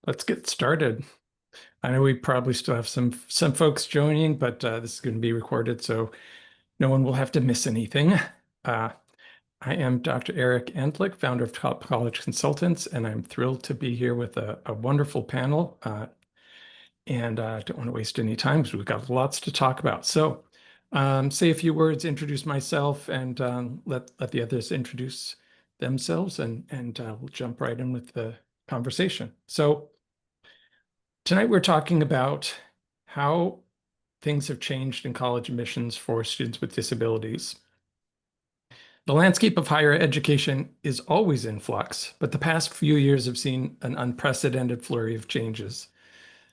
Let's get started. I know we probably still have some folks joining, but this is going to be recorded, so no one will have to miss anything. Uh, I am Dr. Eric Endlich, founder of Top College Consultants, and I'm thrilled to be here with a wonderful panel. And I don't want to waste any time because we've got lots to talk about. So, say a few words, introduce myself, and let the others introduce themselves, and we'll jump right in with the conversation. So. Tonight, we're talking about how things have changed in college admissions for students with disabilities. The landscape of higher education is always in flux, but the past few years have seen an unprecedented flurry of changes.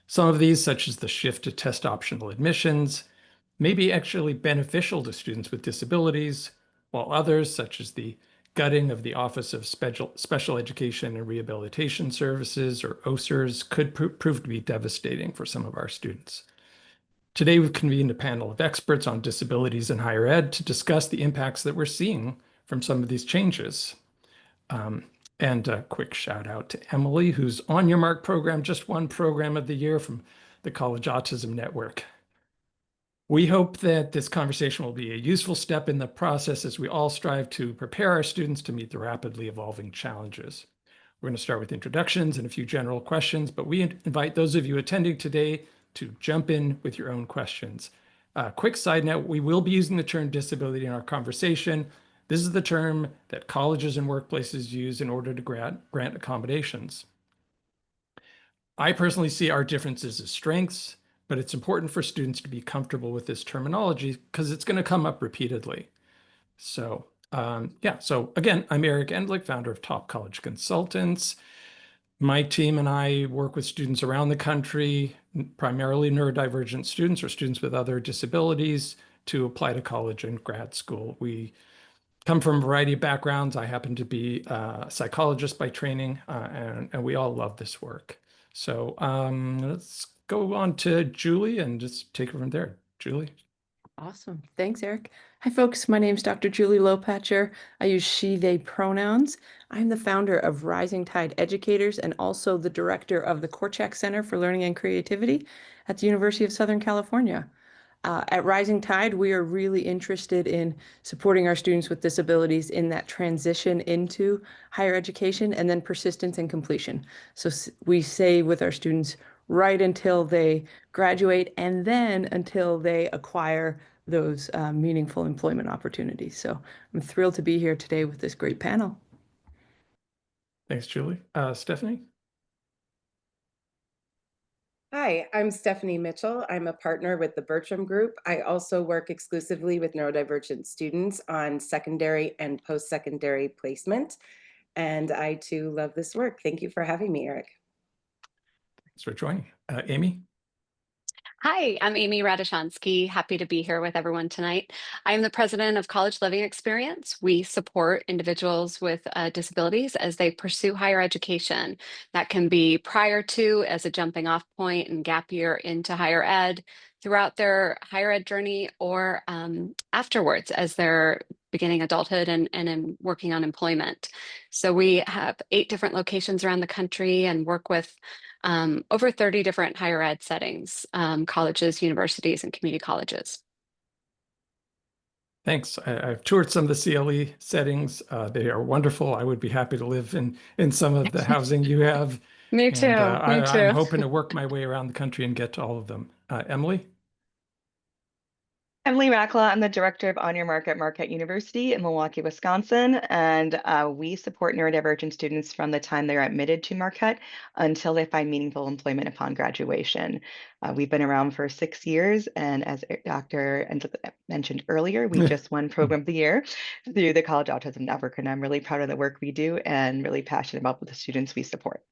Some of these, such as the shift to test optional admissions, may be actually beneficial to students with disabilities, while others, such as the gutting of the Office of Special Education and Rehabilitation Services, or OSERS, could prove to be devastating for some of our students. Today, we've convened a panel of experts on disabilities in higher ed to discuss the impacts that we're seeing from some of these changes. And a quick shout out to Emily, whose On Your Mark program just won Program of the Year from the College Autism Network. We hope that this conversation will be a useful step in the process as we all strive to prepare our students to meet the rapidly evolving challenges. We're going to start with introductions and a few general questions, but we invite those of you attending today to jump in with your own questions. Quick side note, we will be using the term disability in our conversation. This is the term that colleges and workplaces use in order to grant accommodations. I personally see our differences as strengths, but it's important for students to be comfortable with this terminology because it's going to come up repeatedly. So so again, I'm Eric Endlich, founder of Top College Consultants. My team and I work with students around the country, primarily neurodivergent students or students with other disabilities, to apply to college and grad school. We come from a variety of backgrounds. I happen to be a psychologist by training, and we all love this work. So let's go on to Julie and just take it from there. Julie. Awesome. Thanks, Eric. Hi, folks. My name is Dr. Julie Loppacher. I use she, they pronouns. I'm the founder of Rising Tide Educators and also the director of the Korchak Center for Learning and Creativity at the University of Southern California. At Rising Tide, we are really interested in supporting our students with disabilities in that transition into higher education and then persistence and completion. So we say with our students, right until they graduate and then until they acquire those meaningful employment opportunities. So I'm thrilled to be here today with this great panel. Thanks, Julie. Stephanie? Hi, I'm Stephanie Mitchell. I'm a partner with the Bertram Group. I also work exclusively with neurodivergent students on secondary and post-secondary placement. And I too love this work. Thank you for having me, Eric. Thanks for joining. Amy? Hi, I'm Amy Radochonski. Happy to be here with everyone tonight. I am the president of College Living Experience. We support individuals with disabilities as they pursue higher education. That can be prior to, as a jumping off point and gap year into higher ed, throughout their higher ed journey, or afterwards as they're beginning adulthood and working on employment. So we have 8 different locations around the country and work with over 30 different higher ed settings, colleges, universities, and community colleges. Thanks. I've toured some of the CLE settings. They are wonderful. I would be happy to live in some of the housing you have. Me too. Me too. I'm hoping to work my way around the country and get to all of them. Emily? Emily Raclaw. I'm the director of On Your Mark at Marquette University in Milwaukee, Wisconsin, and we support neurodivergent students from the time they're admitted to Marquette until they find meaningful employment upon graduation. We've been around for 6 years, and as Dr. mentioned earlier, we just won Program of the Year through the College Autism Network, and I'm really proud of the work we do and really passionate about the students we support.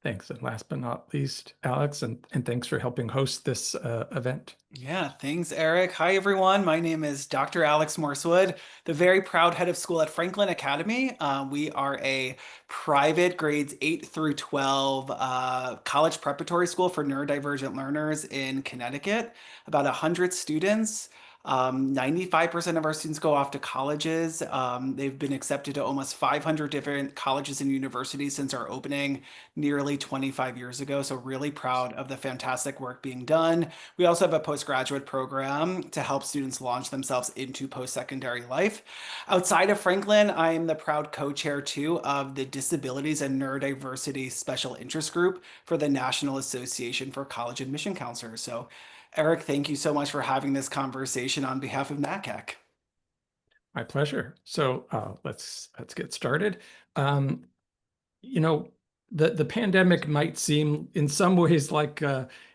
Thanks. And last but not least, Alex, and thanks for helping host this event. Yeah, thanks, Eric. Hi, everyone. My name is Dr. Alex Morsewood, the very proud head of school at Franklin Academy. We are a private grades 8 through 12 college preparatory school for neurodivergent learners in Connecticut, about 100 students. 95% of our students go off to colleges. They've been accepted to almost 500 different colleges and universities since our opening nearly 25 years ago. So really proud of the fantastic work being done. We also have a postgraduate program to help students launch themselves into post-secondary life. Outside of Franklin, I am the proud co-chair too of the Disabilities and Neurodiversity Special Interest Group for the National Association for College Admission Counselors. So Eric, thank you so much for having this conversation on behalf of NACAC. My pleasure. So let's get started. You know, the pandemic might seem in some ways like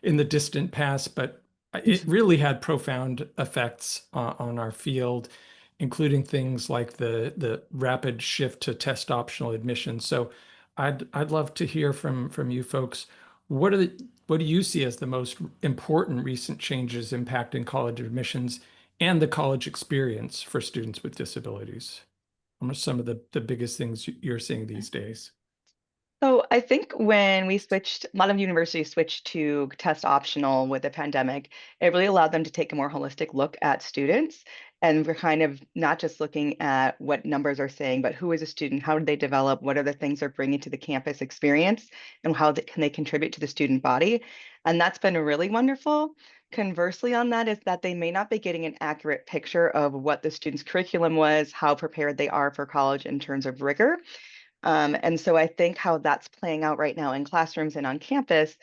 in the distant past, but it really had profound effects on our field, including things like the rapid shift to test optional admission. So I'd love to hear from you folks. What do you see as the most important recent changes impacting college admissions and the college experience for students with disabilities? What are some of the biggest things you're seeing these days? So I think when we switched, a lot of universities switched to test optional with the pandemic, it really allowed them to take a more holistic look at students. And we're kind of not just looking at what numbers are saying, but who is a student, how did they develop, what are the things they're bringing to the campus experience, and how can they contribute to the student body. And that's been really wonderful. Conversely on that is that they may not be getting an accurate picture of what the student's curriculum was, how prepared they are for college in terms of rigor. And so I think how that's playing out right now in classrooms and on campus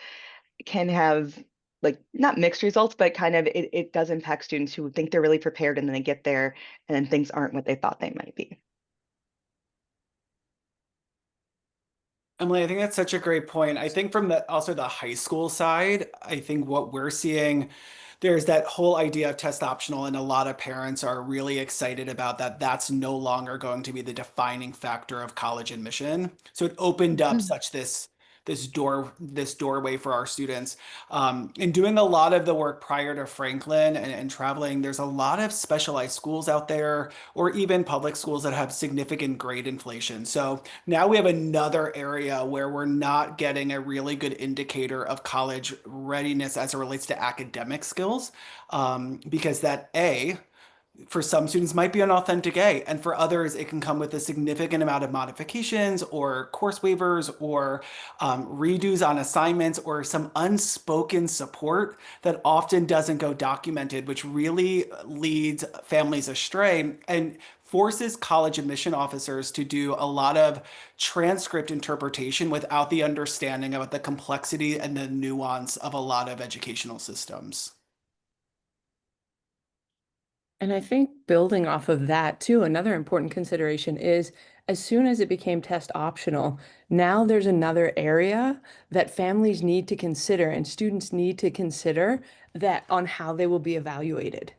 can have like not mixed results, but kind of it does impact students who think they're really prepared and then they get there and then things aren't what they thought they might be. Emily, I think that's such a great point. I think from also the high school side, I think what we're seeing, there's that whole idea of test optional, and a lot of parents are really excited about that. That's no longer going to be the defining factor of college admission. So it opened up such this doorway for our students. In doing a lot of the work prior to Franklin and traveling, there's a lot of specialized schools out there, or even public schools that have significant grade inflation. So now we have another area where we're not getting a really good indicator of college readiness as it relates to academic skills, because that for some students might be an authentic A, and for others it can come with a significant amount of modifications or course waivers or redos on assignments or some unspoken support that often doesn't go documented, which really leads families astray and forces college admission officers to do a lot of transcript interpretation without the understanding of the complexity and the nuance of a lot of educational systems. And I think building off of that too, another important consideration is as soon as it became test optional, now there's another area that families need to consider and students need to consider that on how they will be evaluated.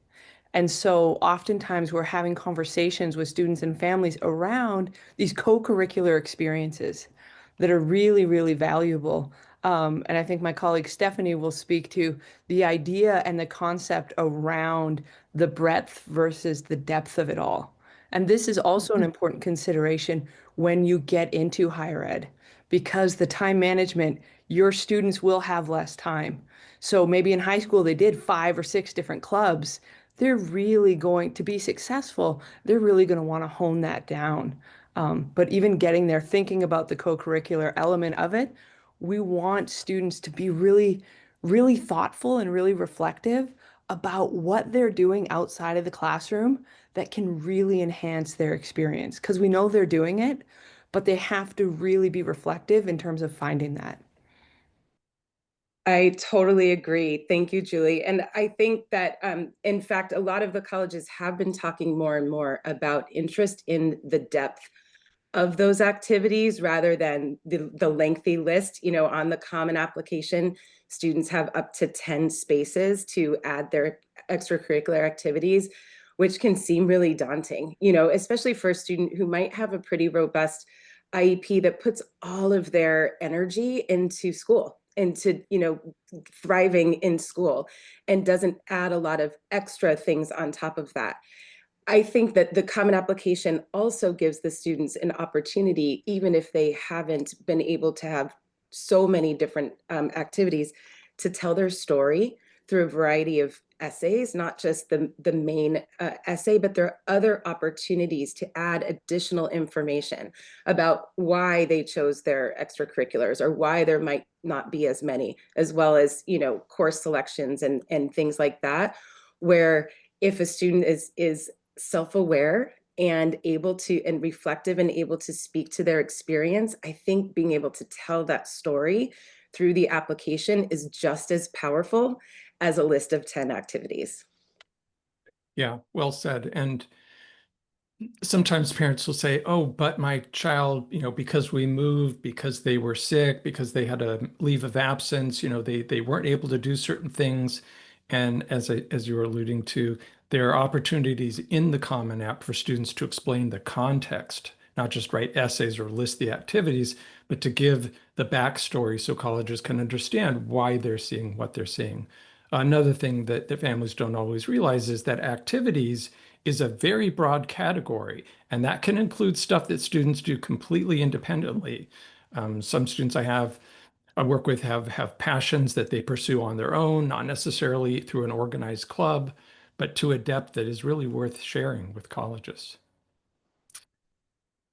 And so oftentimes we're having conversations with students and families around these co-curricular experiences that are really, really valuable. And I think my colleague Stephanie will speak to the idea and the concept around the breadth versus the depth of it all. And this is also an important consideration when you get into higher ed, because the time management, your students will have less time. So maybe in high school they did 5 or 6 different clubs. They're really going to be successful. They're really going to want to hone that down. But even getting there, thinking about the co-curricular element of it, we want students to be really, really thoughtful and really reflective about what they're doing outside of the classroom that can really enhance their experience. Because we know they're doing it, but they have to really be reflective in terms of finding that. I totally agree. Thank you, Julie. And I think that, in fact, a lot of the colleges have been talking more and more about interest in the depth of those activities rather than the lengthy list. On the Common Application, students have up to 10 spaces to add their extracurricular activities, which can seem really daunting, especially for a student who might have a pretty robust IEP that puts all of their energy into school, into thriving in school, and doesn't add a lot of extra things on top of that. I think that the Common Application also gives the students an opportunity, even if they haven't been able to have so many different activities, to tell their story through a variety of essays, not just the main essay, but there are other opportunities to add additional information about why they chose their extracurriculars or why there might not be as many, as well as, you know, course selections and things like that, where if a student is self-aware and able to, and reflective and able to speak to their experience, I think being able to tell that story through the application is just as powerful as a list of 10 activities. Yeah, well said. And sometimes parents will say, oh, but my child, you know, because we moved, because they were sick, because they had a leave of absence, you know, they weren't able to do certain things. And as you were alluding to, there are opportunities in the Common App for students to explain the context, not just write essays or list the activities, but to give the backstory so colleges can understand why they're seeing what they're seeing. Another thing that the families don't always realize is that activities is a very broad category, and that can include stuff that students do completely independently. Some students I work with have passions that they pursue on their own, not necessarily through an organized club, but to a depth that is really worth sharing with colleges.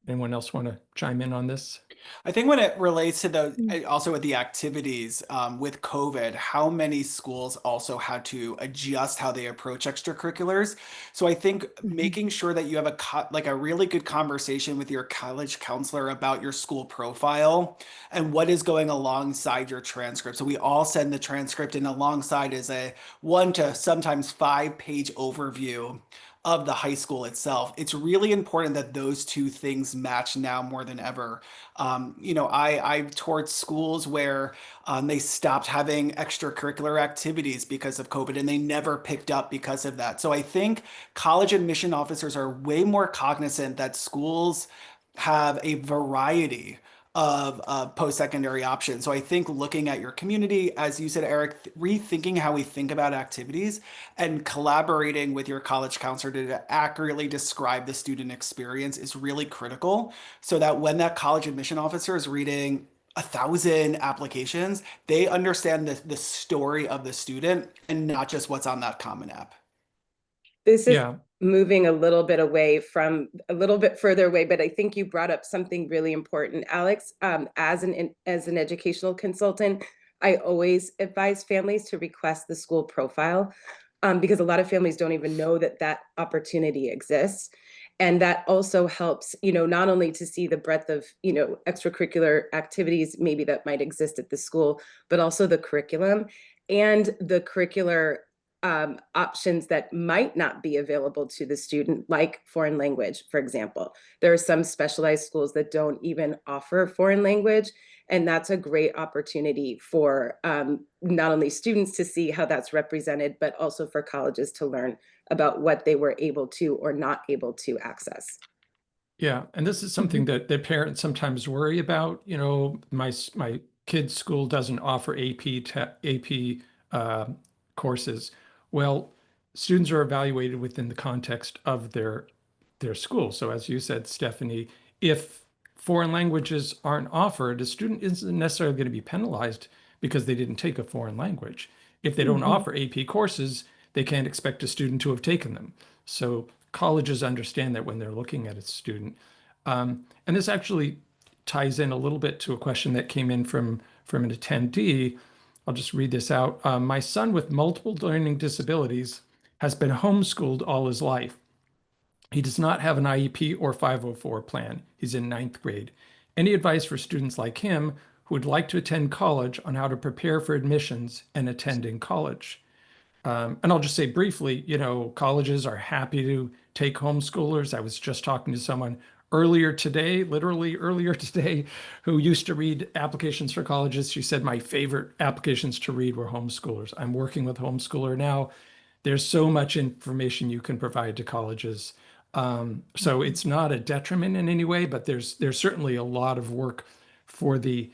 Anyone else want to chime in on this? I think when it relates to those, also with the activities with COVID, how many schools also had to adjust how they approach extracurriculars. So I think making sure that you have a really good conversation with your college counselor about your school profile and what is going alongside your transcript. So we all send the transcript, and alongside is a 1 to sometimes 5-page overview of the high school itself. It's really important that those two things match now more than ever. You know, I've toured schools where they stopped having extracurricular activities because of COVID, and they never picked up because of that. So I think college admission officers are way more cognizant that schools have a variety of post-secondary options. So I think looking at your community, as you said, Eric, rethinking how we think about activities and collaborating with your college counselor to accurately describe the student experience is really critical, so that when that college admission officer is reading 1,000 applications, they understand the story of the student and not just what's on that Common App. This is Yeah. moving a little bit away from a little bit further away, but I think you brought up something really important, Alex. As an educational consultant, I always advise families to request the school profile, because a lot of families don't even know that that opportunity exists. And that also helps, you know, not only to see the breadth of, you know, extracurricular activities maybe that might exist at the school, but also the curriculum and the curricular options that might not be available to the student, like foreign language, for example. There are some specialized schools that don't even offer foreign language, and that's a great opportunity for not only students to see how that's represented, but also for colleges to learn about what they were able to or not able to access. Yeah, and this is something that parents sometimes worry about. You know, my kid's school doesn't offer AP courses. Well, students are evaluated within the context of their school. So as you said, Stephanie, if foreign languages aren't offered, a student isn't necessarily going to be penalized because they didn't take a foreign language. If they don't offer AP courses, they can't expect a student to have taken them. So colleges understand that when they're looking at a student. And this actually ties in a little bit to a question that came in from an attendee. I'll just read this out. My son with multiple learning disabilities has been homeschooled all his life. He does not have an IEP or 504 plan. He's in 9th grade. Any advice for students like him who would like to attend college on how to prepare for admissions and attending college? And I'll just say briefly, you know, colleges are happy to take homeschoolers. I was just talking to someone earlier today, literally earlier today, who used to read applications for colleges. She said my favorite applications to read were homeschoolers. I'm working with homeschooler now. There's so much information you can provide to colleges. So it's not a detriment in any way, but there's certainly a lot of work for the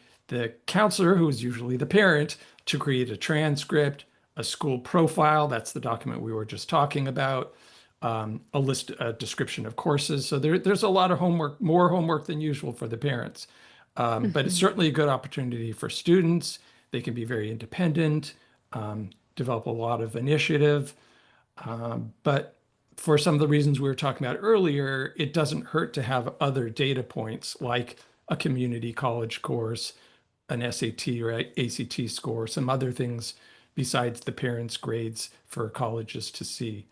counselor, who is usually the parent, to create a transcript, a school profile. That's the document we were just talking about. A description of courses. So there's a lot of homework, more homework than usual for the parents. But it's certainly a good opportunity for students. They can be very independent. develop a lot of initiative. But for some of the reasons we were talking about earlier, it doesn't hurt to have other data points like a community college course, an SAT or ACT score, some other things besides the parents' grades for colleges to see.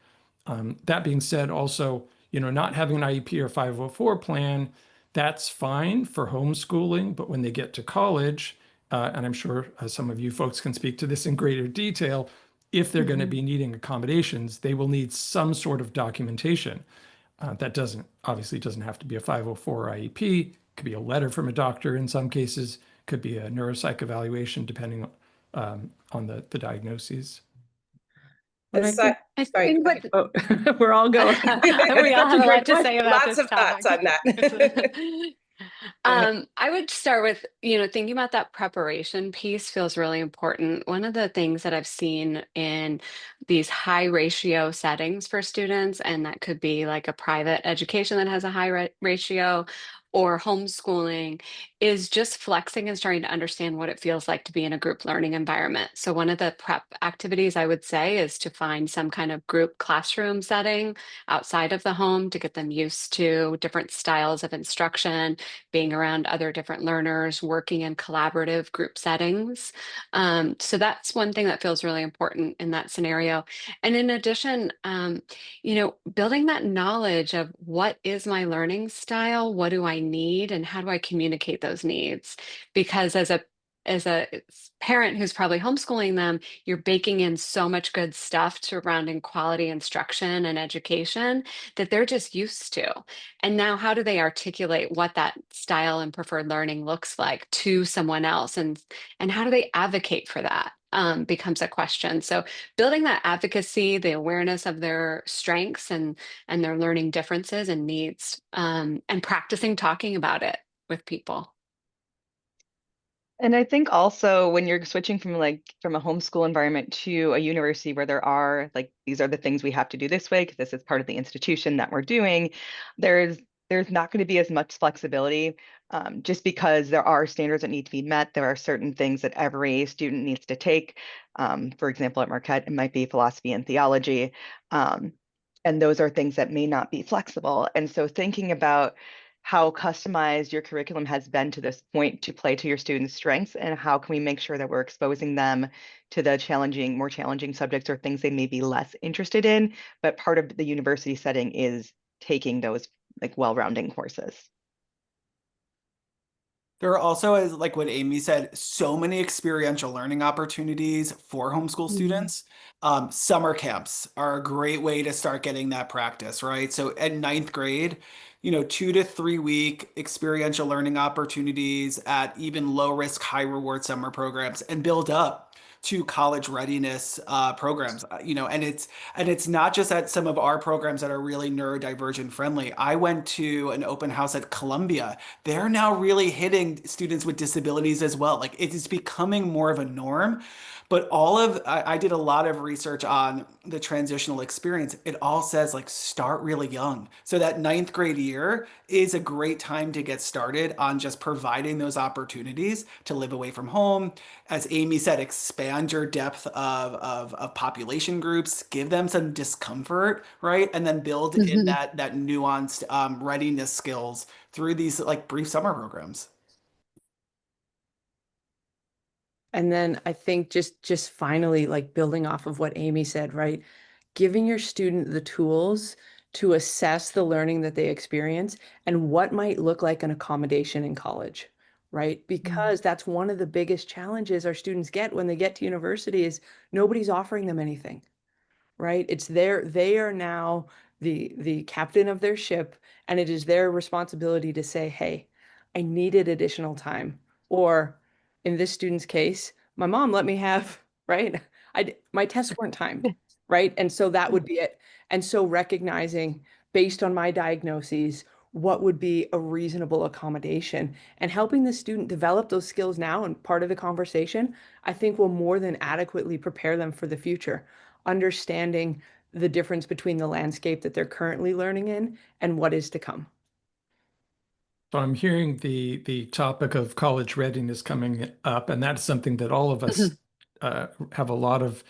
That being said, also, not having an IEP or 504 plan, that's fine for homeschooling, but when they get to college, and I'm sure some of you folks can speak to this in greater detail, if they're going to be needing accommodations, they will need some sort of documentation. That obviously doesn't have to be a 504 IEP. It could be a letter from a doctor in some cases, could be a neuropsych evaluation depending on the diagnoses. And I think, I Sorry, think go what oh, we're all going. we all have a lot to say about Lots this of thoughts topic. on that. I would start with, thinking about that preparation piece feels really important. One of the things that I've seen in these high ratio settings for students, and that could be like a private education that has a high ratio or homeschooling, is just flexing and starting to understand what it feels like to be in a group learning environment. So one of the prep activities I would say is to find some kind of group classroom setting outside of the home to get them used to different styles of instruction, being around other different learners, working in collaborative group settings. So that's one thing that feels really important in that scenario. And in addition, building that knowledge of what is my learning style, what do I need, and how do I communicate those needs? Because as a parent who's probably homeschooling them, you're baking in so much good stuff surrounding quality instruction and education that they're just used to. And now how do they articulate what that style and preferred learning looks like to someone else? And how do they advocate for that? Becomes a question. So building that advocacy, the awareness of their strengths and their learning differences and needs, and practicing talking about it with people. And I think also when you're switching from a homeschool environment to a university where there are these are the things we have to do this way because this is part of the institution that we're doing, there's not going to be as much flexibility just because there are standards that need to be met. There are certain things that every student needs to take. For example, at Marquette, it might be philosophy and theology. And those are things that may not be flexible. And so thinking about how customized your curriculum has been to this point to play to your students' strengths, and how can we make sure that we're exposing them to the more challenging subjects or things they may be less interested in, but part of the university setting is taking those well-rounding courses. There are also, as like what Amy said, so many experiential learning opportunities for homeschool students. Summer camps are a great way to start getting that practice, right? So at ninth grade, 2 to 3 week experiential learning opportunities at even low risk, high reward summer programs, and build up to college readiness programs. And it's not just at some of our programs that are really neurodivergent friendly. I went to an open house at Columbia. They're now really hitting students with disabilities as well. Like it is becoming more of a norm. But I did a lot of research on the transitional experience. It all says start really young. So that ninth grade year is a great time to get started on just providing those opportunities to live away from home. As Amy said, expand your depth of population groups, give them some discomfort, right? And then build in that nuanced readiness skills through these brief summer programs. And then I think just finally, building off of what Amy said, right? Giving your student the tools to assess the learning that they experience and what might look like an accommodation in college, right? Because that's one of the biggest challenges our students get when they get to university is nobody's offering them anything, right? They are now the captain of their ship, and it is their responsibility to say, hey, I needed additional time. Or in this student's case, my mom let me have, right? My tests weren't timed, right? And so that would be it. And so recognizing based on my diagnoses, what would be a reasonable accommodation and helping the student develop those skills now and part of the conversation, I think will more than adequately prepare them for the future, understanding the difference between the landscape that they're currently learning in and what is to come. So I'm hearing the topic of college readiness coming up, and that's something that all of us have a lot of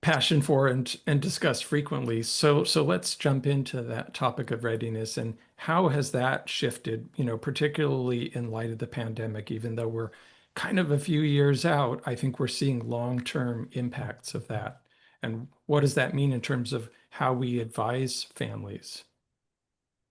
passion for and discuss frequently. So let's jump into that topic of readiness and how has that shifted, particularly in light of the pandemic, even though we're kind of a few years out, I think we're seeing long-term impacts of that. And what does that mean in terms of how we advise families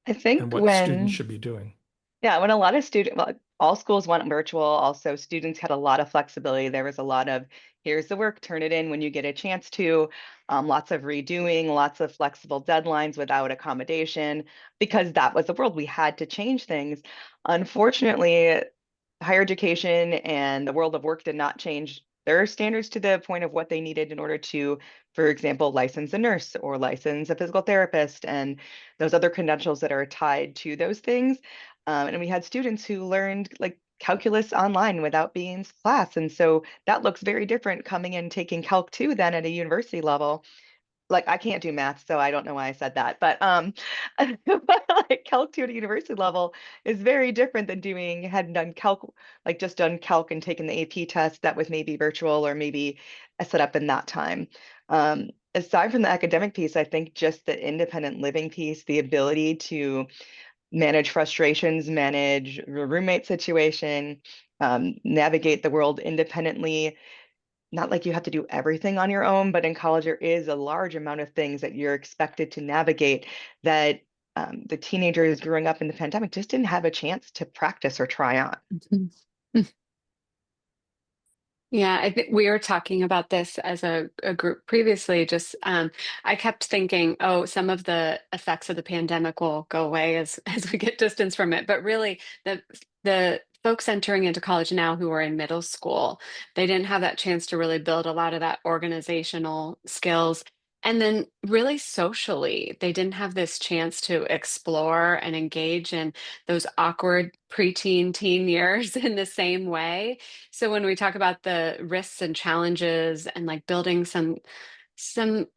I and think what students should be doing? when a lot of well, all schools went virtual, also students had a lot of flexibility. There was a lot of, here's the work, turn it in when you get a chance to, lots of redoing, lots of flexible deadlines without accommodation, because that was the world. We had to change things. Unfortunately, higher education and the world of work did not change their standards to the point of what they needed in order to, for example, license a nurse or license a physical therapist and those other credentials that are tied to those things. And we had students who learned like calculus online without being in class. And so that looks very different coming in taking Calc 2 then at a university level. Like I can't do math, so I don't know why I said that. But like Calc 2 at a university level is very different than hadn't done Calc, like just done Calc and taken the AP test that was maybe virtual or maybe set up in that time. Aside from the academic piece, I think just the independent living piece, the ability to manage frustrations, manage a roommate situation, navigate the world independently. Not like you have to do everything on your own, but in college there is a large amount of things that you're expected to navigate that the teenagers growing up in the pandemic just didn't have a chance to practice or try on. Yeah, I think we were talking about this as a group previously. Just I kept thinking, oh, some of the effects of the pandemic will go away as we get distance from it. But really, the folks entering into college now who are in middle school, they didn't have that chance to really build a lot of that organizational skills. And then really socially, they didn't have this chance to explore and engage in those awkward preteen teen years in the same way. So when we talk about the risks and challenges and like building some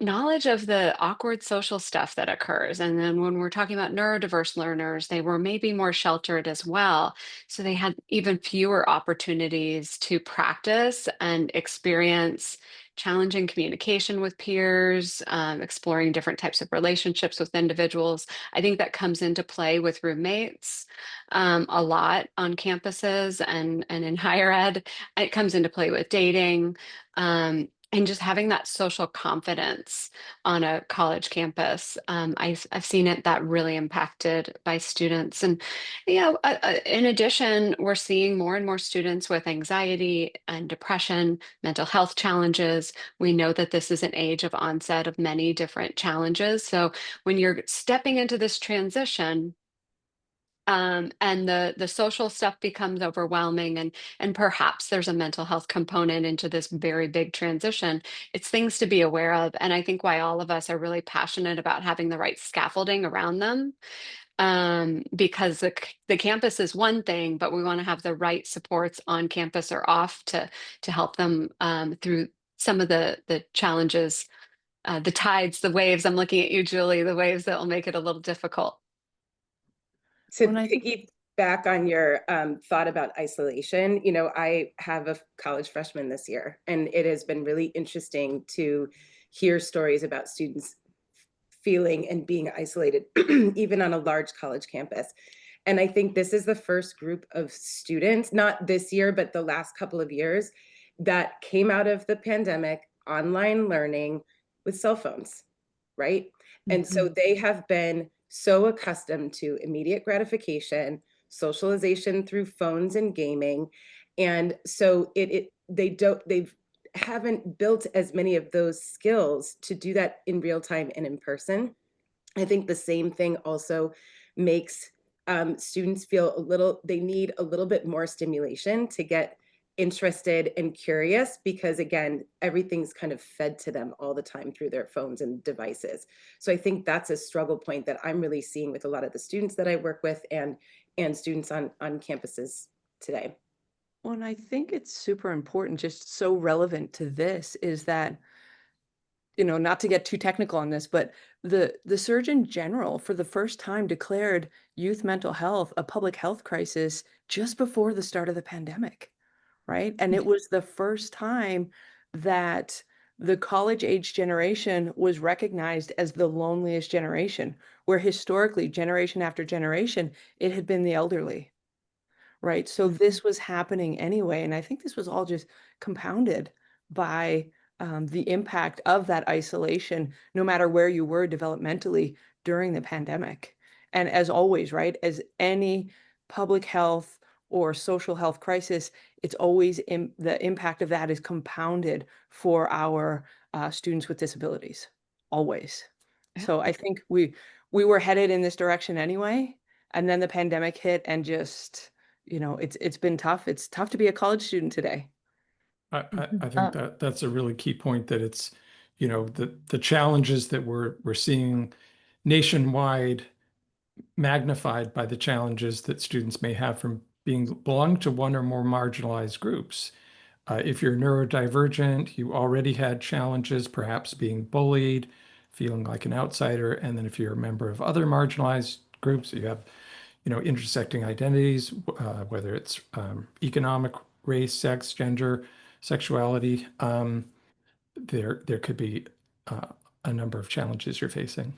knowledge of the awkward social stuff that occurs, and then when we're talking about neurodiverse learners, they were maybe more sheltered as well. So they had even fewer opportunities to practice and experience challenging communication with peers, exploring different types of relationships with individuals. I think that comes into play with roommates a lot on campuses and in higher ed. It comes into play with dating and just having that social confidence on a college campus. I've seen it that really impacted by students. And, in addition, we're seeing more and more students with anxiety and depression, mental health challenges. We know that this is an age of onset of many different challenges. So when you're stepping into this transition, and the social stuff becomes overwhelming, and perhaps there's a mental health component into this very big transition. It's things to be aware of, and I think why all of us are really passionate about having the right scaffolding around them, because the campus is one thing, but we want to have the right supports on campus or off to help them through some of the challenges, the tides, the waves. I'm looking at you, Julie, the waves that will make it a little difficult. To Well, I think piggyback on your thought about isolation, I have a college freshman this year, and it has been really interesting to hear stories about students feeling and being isolated, even on a large college campus. And I think this is the first group of students, not this year, but the last couple of years, that came out of the pandemic online learning with cell phones, right? And so they have been so accustomed to immediate gratification, socialization through phones and gaming. And so they haven't built as many of those skills to do that in real time and in person. I think the same thing also makes students feel they need a little bit more stimulation to get interested and curious, because again, everything's kind of fed to them all the time through their phones and devices. So I think that's a struggle point that I'm really seeing with a lot of the students that I work with and students on campuses today. Well, and I think it's super important, just so relevant to this, is that, not to get too technical on this, but the Surgeon General for the first time declared youth mental health a public health crisis just before the start of the pandemic, right? And it was the first time that the college age generation was recognized as the loneliest generation, where historically, generation after generation, it had been the elderly, right? So this was happening anyway. And I think this was all just compounded by the impact of that isolation, no matter where you were developmentally during the pandemic. And as always, right, as any public health or social health crisis, it's always the impact of that is compounded for our students with disabilities, always. Yeah. So I think we were headed in this direction anyway, and then the pandemic hit and just, you know, it's been tough. It's tough to be a college student today. I think that that's a really key point, that it's, you know, the challenges that we're seeing nationwide magnified by the challenges that students may have from belong to one or more marginalized groups. If you're neurodivergent, you already had challenges, perhaps being bullied, feeling like an outsider. And then if you're a member of other marginalized groups, you have, you know, intersecting identities, whether it's economic, race, sex, gender, sexuality. There could be a number of challenges you're facing.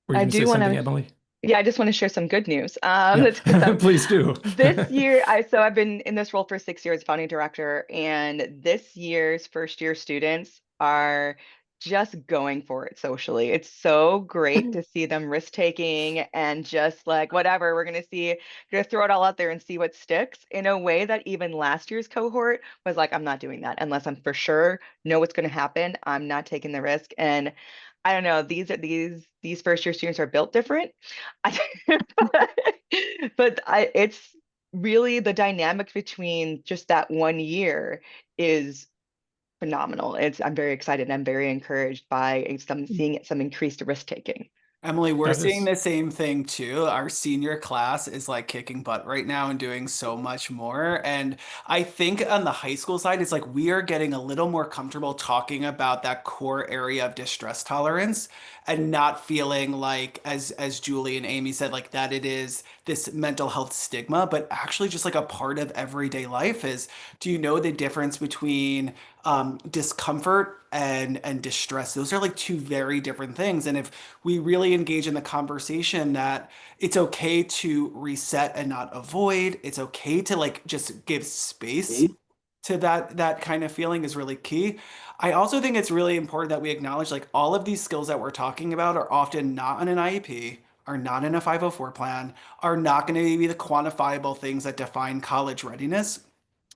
Were you I going to say do want something, to, Emily? yeah, I just want to share some good news. Yeah, That's good. please do. This year, I've been in this role for 6 years, founding director, and this year's first year students are just going for it socially. It's so great to see them risk taking and just like, whatever, we're gonna throw it all out there and see what sticks, in a way that even last year's cohort was like, I'm not doing that unless I'm for sure know what's gonna happen. I'm not taking the risk. And I don't know, these first year students are built different. but it's really the dynamic between just that 1 year is phenomenal. I'm very excited. I'm very encouraged by seeing some increased risk taking. Emily, we're That seeing is, the same thing too. Our senior class is like kicking butt right now and doing so much more. And I think on the high school side, it's like we are getting a little more comfortable talking about that core area of distress tolerance and not feeling like, as Julie and Amy said, like that it is this mental health stigma, but actually just like a part of everyday life. Is, do you know the difference between discomfort and distress? Those are like two very different things. And if we really engage in the conversation that it's okay to reset and not avoid, it's okay to like just give space to that kind of feeling, is really key. I also think it's really important that we acknowledge like all of these skills that we're talking about are often not on an IEP, are not in a 504 plan, are not going to be the quantifiable things that define college readiness.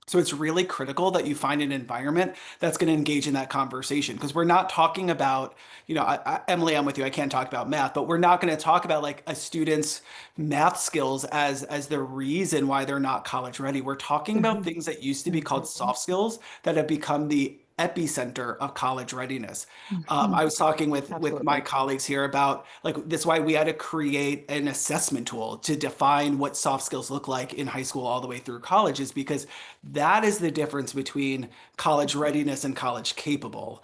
So it's really critical that you find an environment that's going to engage in that conversation, because we're not talking about, you know, Emily, I'm with you. I can't talk about math, but we're not going to talk about like a student's math skills as the reason why they're not college ready. We're talking about things that used to be called soft skills that have become the epicenter of college readiness. I was talking with my Absolutely. colleagues here about like this is why we had to create an assessment tool to define what soft skills look like in high school all the way through college, is because that is the difference between college readiness and college capable.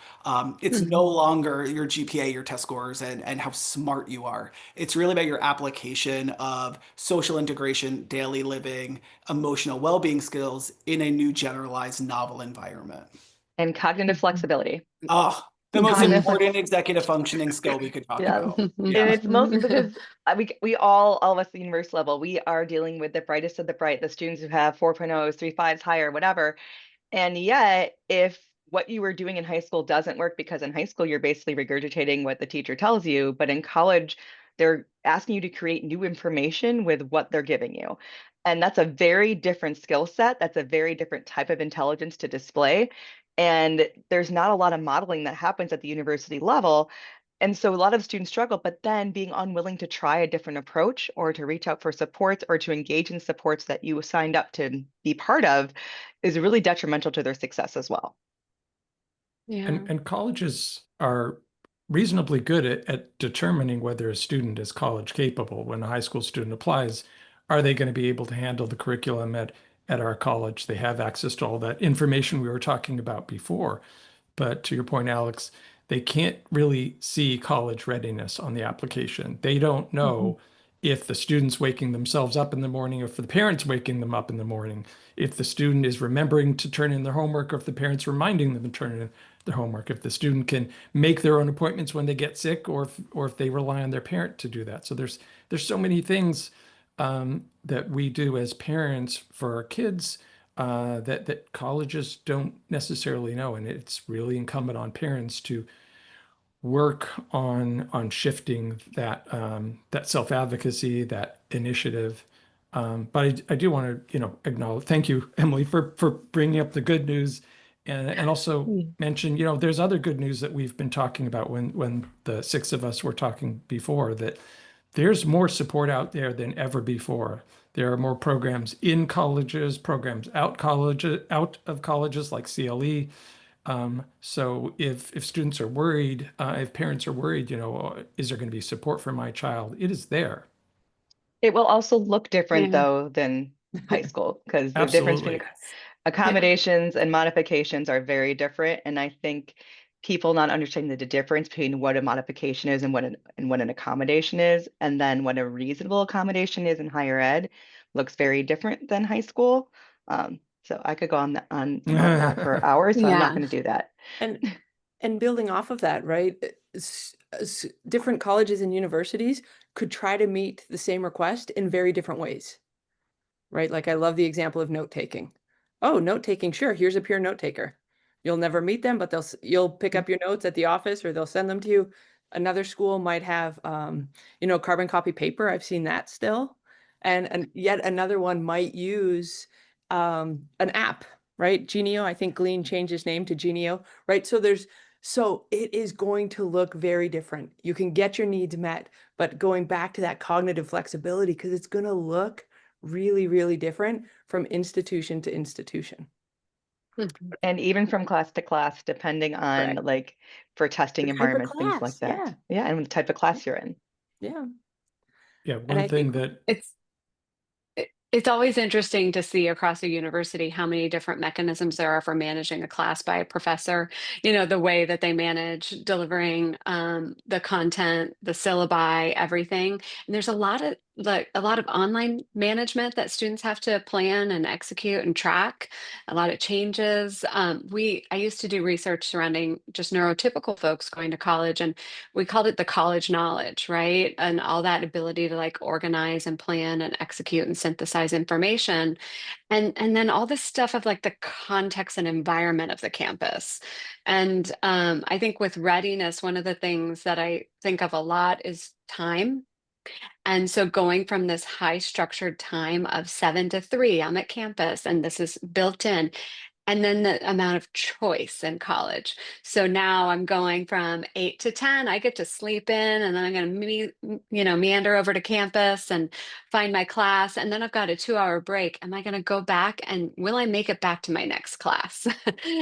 It's no longer your GPA, your test scores, and how smart you are. It's really about your application of social integration, daily living, emotional well-being skills in a new generalized novel environment. And cognitive flexibility. Oh, the most Cognitive flex- important executive functioning skill we could talk Yes. about. And Yeah. it's mostly because we all of us at the universe level, we are dealing with the brightest of the bright, the students who have 4.0s, 3.5s, higher, whatever. And yet, if what you were doing in high school doesn't work, because in high school you're basically regurgitating what the teacher tells you, but in college they're asking you to create new information with what they're giving you. And that's a very different skill set. That's a very different type of intelligence to display. And there's not a lot of modeling that happens at the university level. And so a lot of students struggle, but then being unwilling to try a different approach or to reach out for supports or to engage in supports that you signed up to be part of is really detrimental to their success as well. Yeah. and colleges are reasonably good at determining whether a student is college capable. When a high school student applies, are they going to be able to handle the curriculum at our college? They have access to all that information we were talking about before. But to your point, Alex, they can't really see college readiness on the application. They don't know if the student's waking themselves up in the morning, or if the parents waking them up in the morning, if the student is remembering to turn in their homework, or if the parents reminding them to turn in their homework, if the student can make their own appointments when they get sick, or if they rely on their parent to do that. So there's so many things that we do as parents for our kids that colleges don't necessarily know, and it's really incumbent on parents to work on shifting that self-advocacy, that initiative. But I do want to, acknowledge, thank you, Emily, for bringing up the good news, and also mention, there's other good news that we've been talking about when the six of us were talking before, that there's more support out there than ever before. There are more programs in colleges, programs out of colleges like CLE. So if students are worried, if parents are worried, is there going to be support for my child? It is there. It will also look different Yeah. though than high school, because the difference between Absolutely. accommodations and modifications are very different. And I think people not understanding the difference between what a modification is and what an accommodation is, and then what a reasonable accommodation is in higher ed, looks very different than high school. So I could go on about that for hours, so I'm not Yeah. going to do that. And building off of that, right? Different colleges and universities could try to meet the same request in very different ways, right? Like I love the example of note taking. Oh, note taking, sure. Here's a peer note taker. You'll never meet them, but you'll pick up your notes at the office, or they'll send them to you. Another school might have, carbon copy paper. I've seen that still, and yet another one might use an app, right? Genio. I think Glean changed his name to Genio, right? So it is going to look very different. You can get your needs met, but going back to that cognitive flexibility, because it's going to look really, really different from institution to institution. Mhm. And even from class to class, depending on Correct. like for testing The type of environments, things like class, that. yeah, Yeah, and the type of class you're in. yeah. Yeah, And one I thing think that It's always interesting to see across a university how many different mechanisms there are for managing a class by a professor. The way that they manage delivering the content, the syllabi, everything. And there's a lot of online management that students have to plan and execute and track. A lot of changes. I used to do research surrounding just neurotypical folks going to college, and we called it the college knowledge, right? And all that ability to like organize and plan and execute and synthesize information. And then all this stuff of like the context and environment of the campus. And I think with readiness, one of the things that I think of a lot is time. And so going from this high structured time of 7 to 3, I'm at campus and this is built in, and then the amount of choice in college. So now I'm going from 8 to 10. I get to sleep in, and then I'm going to, meander over to campus and find my class. And then I've got a 2 hour break. Am I going to go back, and will I make it back to my next class?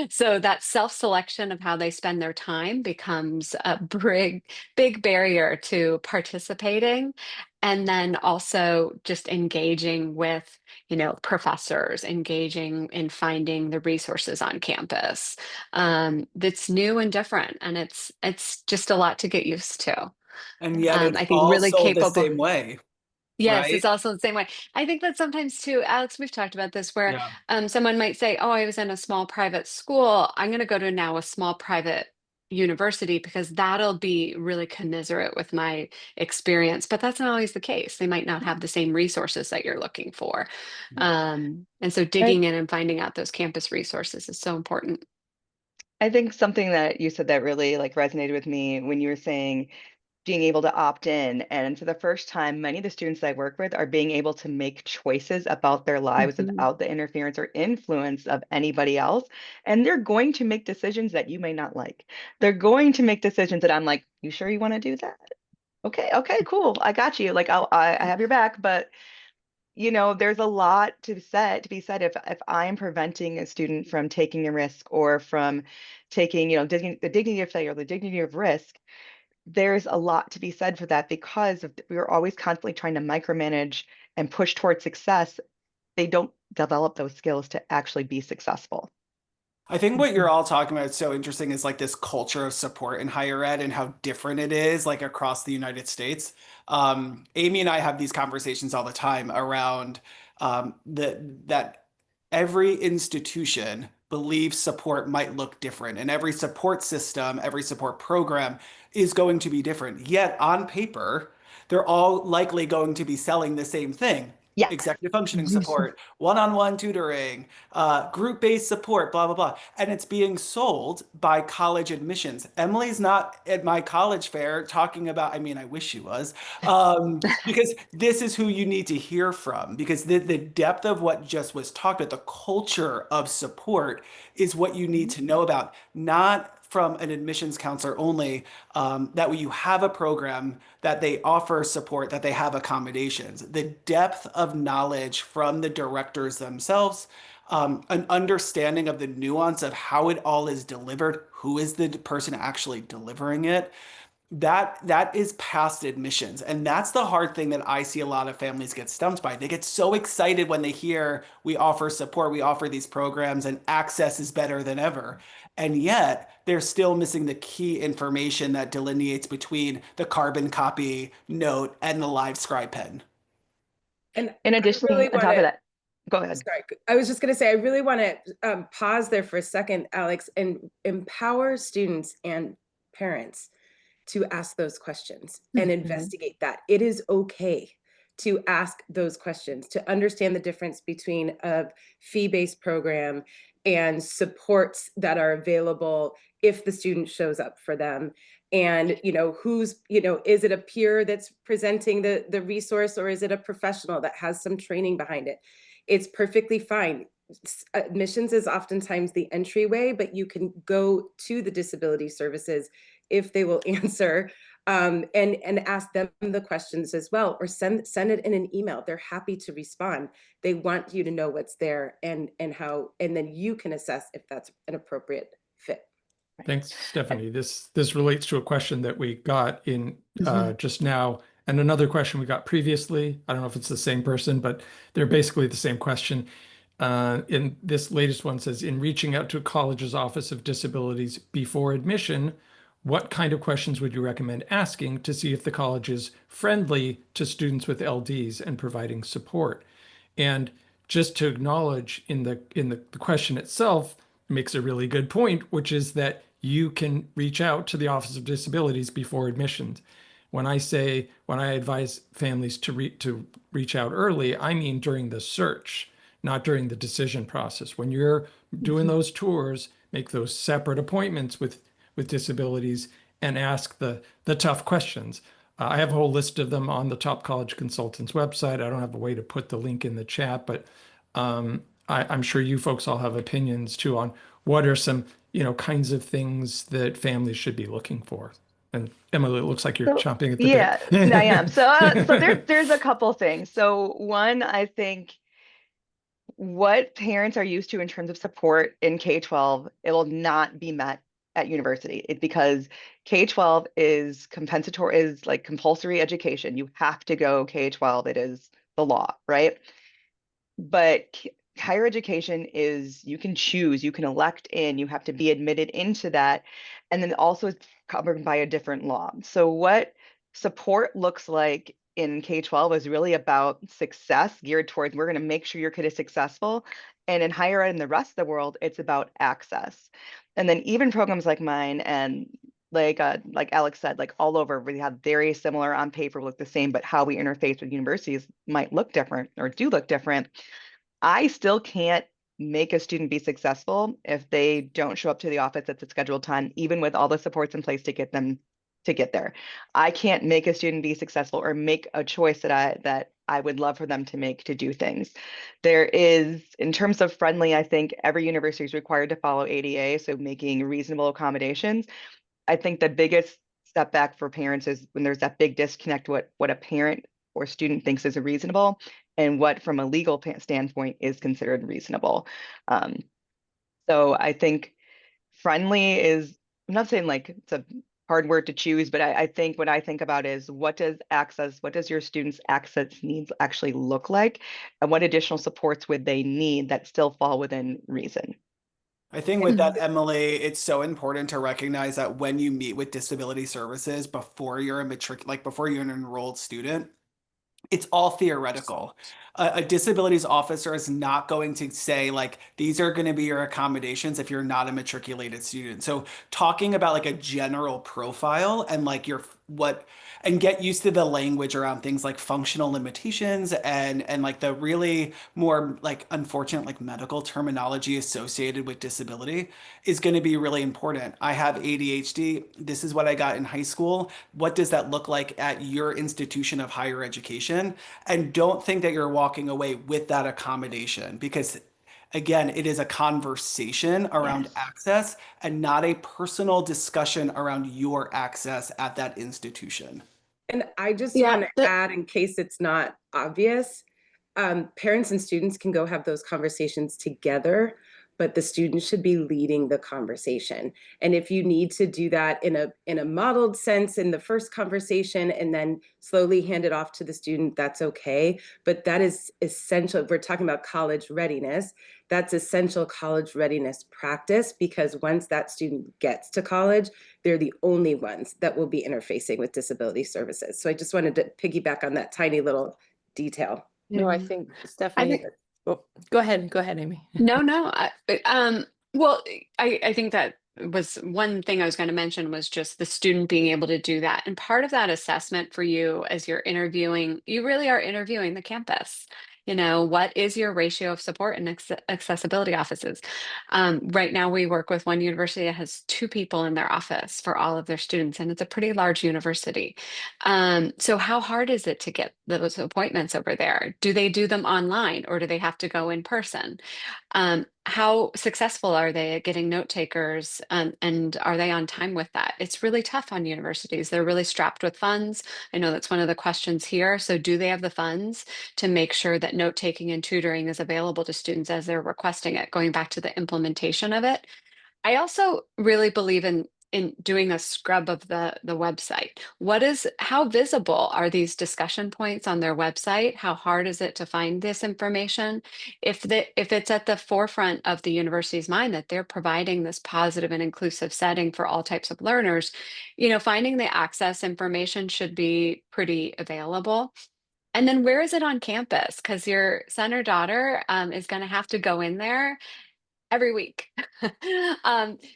So that self-selection of how they spend their time becomes a big barrier to participating. And then also just engaging with professors, engaging in finding the resources on campus. That's new and different, and it's just a lot to get used to. And yet it's I think all really sold the capable. same way, Yes, right? it's also the same way. I think that sometimes too, Alex, we've talked about this, where Yeah. someone might say, "Oh, I was in a small private school. I'm going to go to now a small private university because that'll be really commiserate with my experience." But that's not always the case. They might not have the same resources that you're looking for. Yeah. And so I, digging in and finding out those campus resources is so important. I think something that you said that really like resonated with me when you were saying being able to opt in. And for the first time, many of the students that I work with are being able to make choices about their lives Mhm. without the interference or influence of anybody else. And they're going to make decisions that you may not like. They're going to make decisions that I'm like, you sure you want to do that? Okay, cool. I got you. Like I have your back, but there's a lot to be said if I am preventing a student from taking a risk or from taking, the dignity of failure, the dignity of risk. There's a lot to be said for that because we're always constantly trying to micromanage and push towards success. They don't develop those skills to actually be successful. I think what you're all talking about is so interesting is like this culture of support in higher ed and how different it is like across the United States. Amy and I have these conversations all the time around that every institution believes support might look different, and every support system, every support program is going to be different. Yet on paper, they're all likely going to be selling the same thing. Yes. Executive functioning support, one-on-one tutoring, group-based support, blah, blah, blah. And it's being sold by college admissions. Emily's not at my college fair talking about, I mean, I wish she was, because this is who you need to hear from, because the depth of what just was talked about, the culture of support is what you need to know about, not from an admissions counselor only, that way you have a program that they offer support, that they have accommodations. The depth of knowledge from the directors themselves, an understanding of the nuance of how it all is delivered, who is the person actually delivering it, that is past admissions. And that's the hard thing that I see a lot of families get stumped by. They get so excited when they hear we offer support, we offer these programs, and access is better than ever. And yet they're still missing the key information that delineates between the carbon copy note and the live scribe pen. And And I additionally, really on want top of to, that, go ahead. sorry, I was just going to say, I really want to pause there for a second, Alex, and empower students and parents to ask those questions and investigate that. It is okay to ask those questions, to understand the difference between a fee-based program and supports that are available if the student shows up for them. And, who's, is it a peer that's presenting the resource, or is it a professional that has some training behind it? It's perfectly fine. Admissions is oftentimes the entryway, but you can go to the disability services if they will answer, and ask them the questions as well, or send it in an email. They're happy to respond. They want you to know what's there and how, and then you can assess if that's an appropriate fit. Thanks, Stephanie. This relates to a question that we got in just now, and another question we got previously. I don't know if it's the same person, but they're basically the same question. In this latest one says, in reaching out to a college's Office of Disabilities before admission, what kind of questions would you recommend asking to see if the college is friendly to students with LDs and providing support? And just to acknowledge in the question itself makes a really good point, which is that you can reach out to the Office of Disabilities before admissions. When I advise families to reach out early, I mean during the search, not during the decision process. When you're doing those tours, make those separate appointments with disabilities and ask the tough questions. I have a whole list of them on the Top College Consultants website. I don't have a way to put the link in the chat, but I'm sure you folks all have opinions too on what are some, kinds of things that families should be looking for. And Emily, it looks like you're chomping at the Yeah, bit. I am. So there's a couple things. So one, I think what parents are used to in terms of support in K-12, it will not be met at university. It's because K-12 is like compulsory education. You have to go K-12. It is the law, right? But higher education is, you can choose, you can elect in, you have to be admitted into that. And then also it's covered by a different law. So what support looks like in K-12 is really about success, geared towards, we're going to make sure your kid is successful. And in higher ed in the rest of the world, it's about access. And then even programs like mine and like Alex said, like all over, we have very similar on paper, look the same, but how we interface with universities might look different or do look different. I still can't make a student be successful if they don't show up to the office at the scheduled time, even with all the supports in place to get them to get there. I can't make a student be successful or make a choice that I would love for them to make to do things. There is, in terms of friendly, I think every university is required to follow ADA, so making reasonable accommodations. I think the biggest step back for parents is when there's that big disconnect, what a parent or student thinks is reasonable and what from a legal standpoint is considered reasonable. So I think friendly is, I'm not saying like it's a hard word to choose, but I think what I think about is what does your students' access needs actually look like? And what additional supports would they need that still fall within reason? I think with that, Emily, it's so important to recognize that when you meet with disability services before you're before you're an enrolled student, it's all theoretical. A disabilities officer is not going to say like these are going to be your accommodations if you're not a matriculated student. So talking about like a general profile and like your what and get used to the language around things like functional limitations and like the really more like unfortunate like medical terminology associated with disability is going to be really important. I have ADHD. This is what I got in high school. What does that look like at your institution of higher education? And don't think that you're walking away with that accommodation because again, it is a conversation around Yes. access and not a personal discussion around your access at that institution. And I just Yeah, want to add, in case it's not obvious, parents and students can go have those conversations together, but the student should be leading the conversation. And if you need to do that in a modeled sense in the first conversation and then slowly hand it off to the student, that's okay. But that is essential. If we're talking about college readiness, that's essential college readiness practice, because once that student gets to college, they're the only ones that will be interfacing with disability services. So I just wanted to piggyback on that tiny little detail. No, I Mhm. think I Stephanie, think go ahead, Amy. no. Well, I think that was one thing I was going to mention was just the student being able to do that. And part of that assessment for you as you're interviewing, you really are interviewing the campus. You know, what is your ratio of support and accessibility offices? Right now, we work with one university that has 2 people in their office for all of their students, and it's a pretty large university. So how hard is it to get those appointments over there? Do they do them online or do they have to go in person? How successful are they at getting note takers, and are they on time with that? It's really tough on universities. They're really strapped with funds. I know that's one of the questions here. So do they have the funds to make sure that note taking and tutoring is available to students as they're requesting it, going back to the implementation of it? I also really believe in doing a scrub of the website. How visible are these discussion points on their website? How hard is it to find this information? If it's at the forefront of the university's mind that they're providing this positive and inclusive setting for all types of learners, finding the access information should be pretty available. And then where is it on campus? Because your son or daughter is going to have to go in there every week.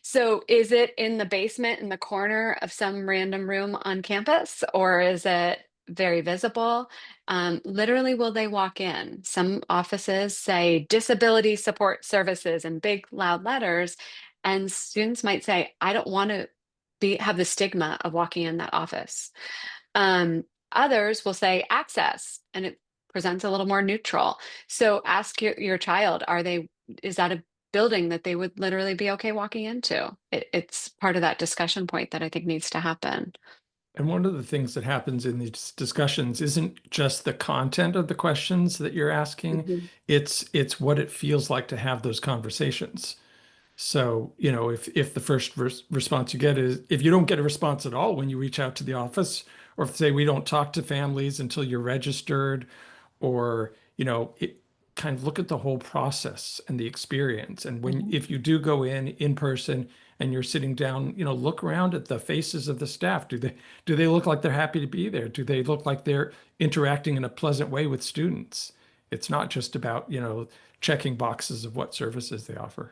So is it in the basement in the corner of some random room on campus, or is it very visible? Literally, will they walk in? Some offices say disability support services in big loud letters, and students might say, I don't want to have the stigma of walking in that office. Others will say access, and it presents a little more neutral. So ask your child, is that a building that they would literally be okay walking into? It's part of that discussion point that I think needs to happen. And one of the things that happens in these discussions isn't just the content of the questions that you're asking, Mhm. it's what it feels like to have those conversations. So, if the first response you get is, if you don't get a response at all when you reach out to the office, or if say we don't talk to families until you're registered, or, kind of look at the whole process and the experience. And if you do go in person and you're sitting down, look around at the faces of the staff. Do they look like they're happy to be there? Do they look like they're interacting in a pleasant way with students? It's not just about, checking boxes of what services they offer.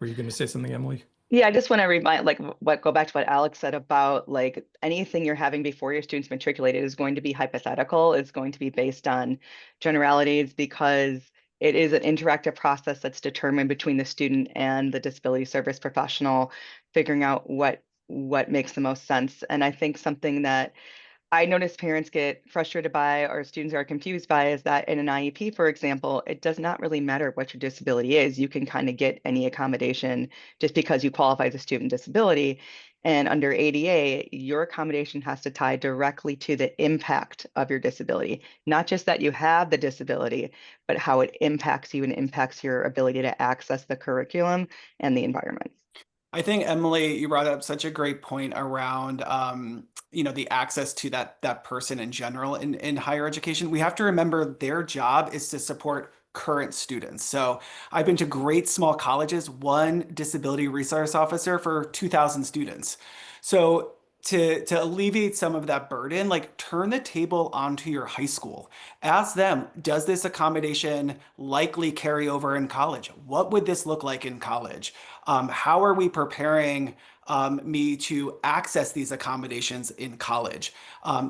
Were you going to say something, Emily? Yeah, I just want to remind, go back to what Alex said about like anything you're having before your students matriculated is going to be hypothetical. It's going to be based on generalities because it is an interactive process that's determined between the student and the disability service professional, figuring out what makes the most sense. And I think something that I notice parents get frustrated by or students are confused by is that in an IEP, for example, it does not really matter what your disability is. You can kind of get any accommodation just because you qualify as a student disability. And under ADA, your accommodation has to tie directly to the impact of your disability, not just that you have the disability, but how it impacts you and impacts your ability to access the curriculum and the environment. I think Emily, you brought up such a great point around the access to that person in general in higher education. We have to remember their job is to support current students. So I've been to great small colleges, one disability resource officer for 2,000 students. So to alleviate some of that burden, like turn the table onto your high school. Ask them, does this accommodation likely carry over in college? What would this look like in college? How are we preparing me to access these accommodations in college?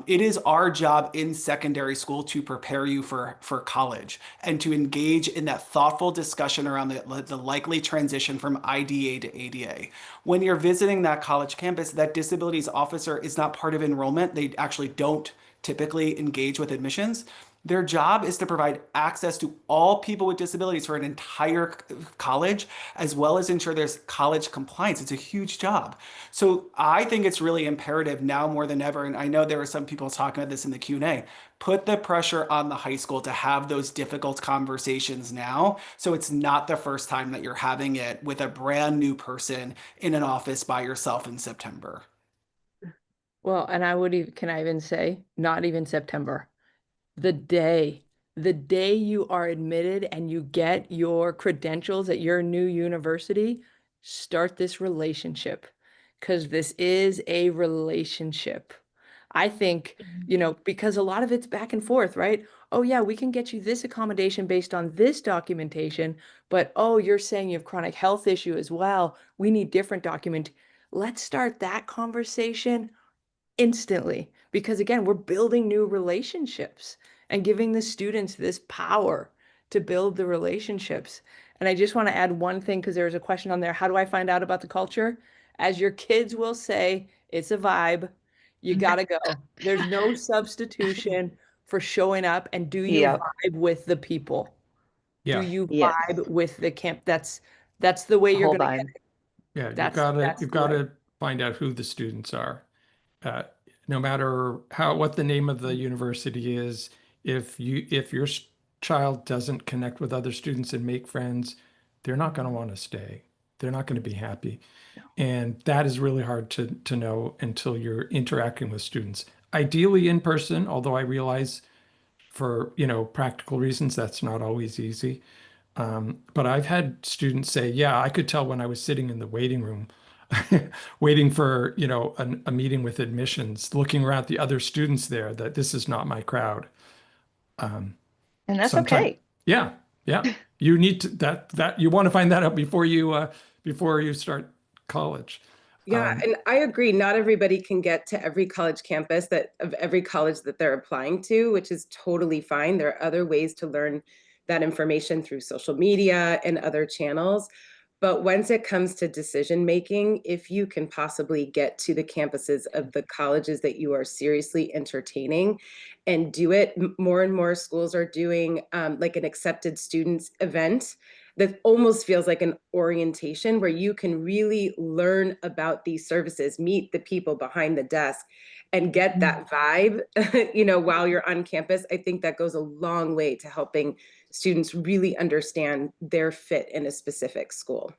It is our job in secondary school to prepare you for college and to engage in that thoughtful discussion around the likely transition from IDA to ADA. When you're visiting that college campus, that disabilities officer is not part of enrollment. They actually don't typically engage with admissions. Their job is to provide access to all people with disabilities for an entire college, as well as ensure there's college compliance. It's a huge job. So I think it's really imperative now more than ever, and I know there were some people talking about this in the Q&A, put the pressure on the high school to have those difficult conversations now, so it's not the first time that you're having it with a brand new person in an office by yourself in September. Well, and I would even, can I even say, not even September. The day, the day you are admitted and you get your credentials at your new university, start this relationship, because this is a relationship. I think, because a lot of it's back and forth, right? Oh yeah, we can get you this accommodation based on this documentation, but oh, you're saying you have chronic health issue as well. We need different document. Let's start that conversation instantly, because again, we're building new relationships and giving the students this power to build the relationships. And I just want to add one thing, because there's a question on there: how do I find out about the culture? As your kids will say, it's a vibe. You gotta go. There's no substitution for showing up. And do you Yep. vibe with the people? Do Yeah. you Yes. vibe with the camp? That's the way you're Whole gonna get vibe. it. Yeah, That's you've the way. gotta find out who the students are. Uh, no matter what the name of the university is, if your child doesn't connect with other students and make friends, they're not going to want to stay. They're not going to be happy. No. And that is really hard to know until you're interacting with students. Ideally in person, although I realize for, practical reasons, that's not always easy. But I've had students say, yeah, I could tell when I was sitting in the waiting room, waiting for, a meeting with admissions, looking around at the other students there, that this is not my crowd. And that's Sometimes, okay. yeah, yeah. You need to that you want to find that out before you start college. Yeah, and I agree. Not everybody can get to every college campus of every college that they're applying to, which is totally fine. There are other ways to learn that information through social media and other channels. But once it comes to decision making, if you can possibly get to the campuses of the colleges that you are seriously entertaining and do it, more and more schools are doing like an accepted students event that almost feels like an orientation where you can really learn about these services, meet the people behind the desk, and get that vibe, while you're on campus. I think that goes a long way to helping students really understand their fit in a specific school.